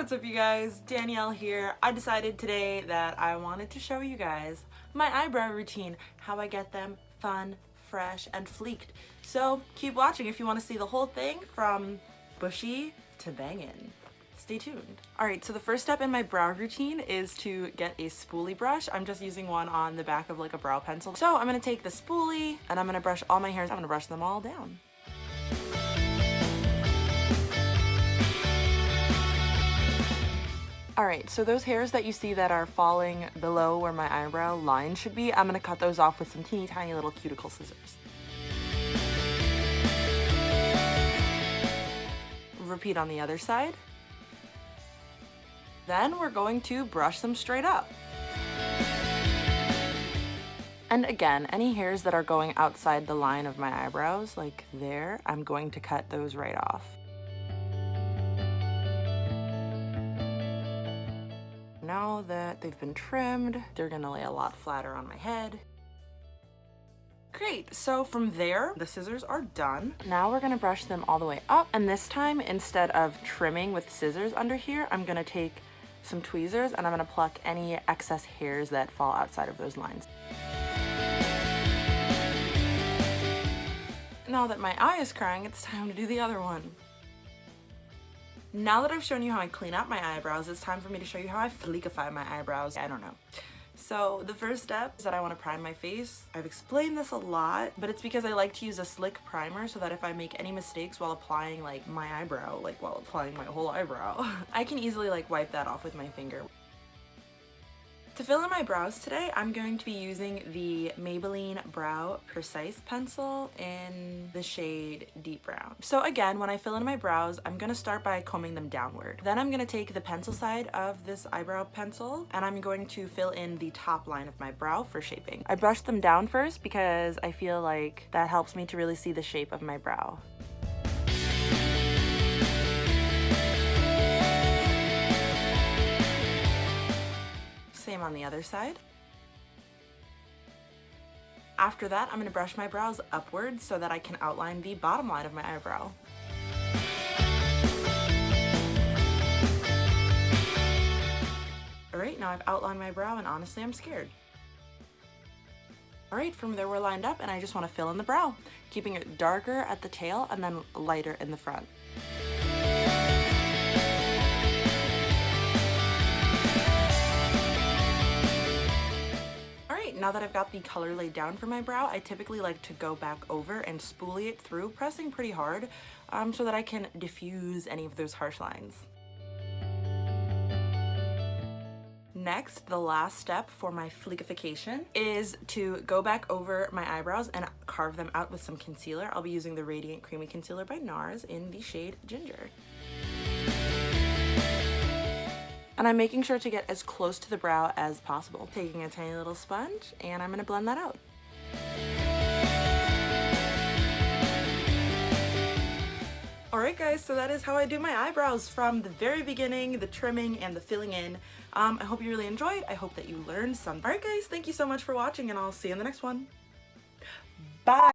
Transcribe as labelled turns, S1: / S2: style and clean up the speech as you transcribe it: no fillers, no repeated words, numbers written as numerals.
S1: what's up you guys? Danielle here. I decided today that I wanted to show you guys my eyebrow routine, how I get them fun, fresh, and fleeked. So keep watching if you want to see the whole thing from bushy to bangin'. Stay tuned. Alright, so the first step in my brow routine is to get a spoolie brush. I'm just using one on the back of like a brow pencil. So I'm going to take the spoolie and I'm going to brush all my hairs. I'm going to brush them all down. Alright, so those hairs that you see that are falling below where my eyebrow line should be, I'm going to cut those off with some teeny tiny little cuticle scissors. Repeat on the other side. Then we're going to brush them straight up. And again, any hairs that are going outside the line of my eyebrows, like there, I'm going to cut those right off. Now that they've been trimmed, they're gonna lay a lot flatter on my head. Great, so from there, the scissors are done. Now we're gonna brush them all the way up, and this time, instead of trimming with scissors under here, I'm gonna take some tweezers and I'm gonna pluck any excess hairs that fall outside of those lines. Now that my eye is crying, it's time to do the other one. Now that I've shown you how I clean up my eyebrows, it's time for me to show you how I fleekify my eyebrows. I don't know. So the first step is that I want to prime my face. I've explained this a lot, but it's because I like to use a slick primer so that if I make any mistakes while applying like my eyebrow, like while applying my whole eyebrow, I can easily like wipe that off with my finger. To fill in my brows today, I'm going to be using the Maybelline Brow Precise Pencil in the shade Deep Brown. So again, when I fill in my brows, I'm going to start by combing them downward. Then I'm going to take the pencil side of this eyebrow pencil and I'm going to fill in the top line of my brow for shaping. I brush them down first because I feel like that helps me to really see the shape of my brow. Same on the other side. After that, I'm going to brush my brows upwards so that I can outline the bottom line of my eyebrow. Alright, now I've outlined my brow and honestly I'm scared. Alright, from there we're lined up and I just want to fill in the brow, keeping it darker at the tail and then lighter in the front. Now that I've got the color laid down for my brow, I typically like to go back over and spoolie it through, pressing pretty hard so that I can diffuse any of those harsh lines. Next, the last step for my fleekification is to go back over my eyebrows and carve them out with some concealer. I'll be using the Radiant Creamy Concealer by NARS in the shade Ginger. And I'm making sure to get as close to the brow as possible. Taking a tiny little sponge, and I'm gonna blend that out. Alright guys, so that is how I do my eyebrows from the very beginning, the trimming and the filling in. I hope you really enjoyed. I hope that you learned some. Alright guys, thank you so much for watching and I'll see you in the next one. Bye!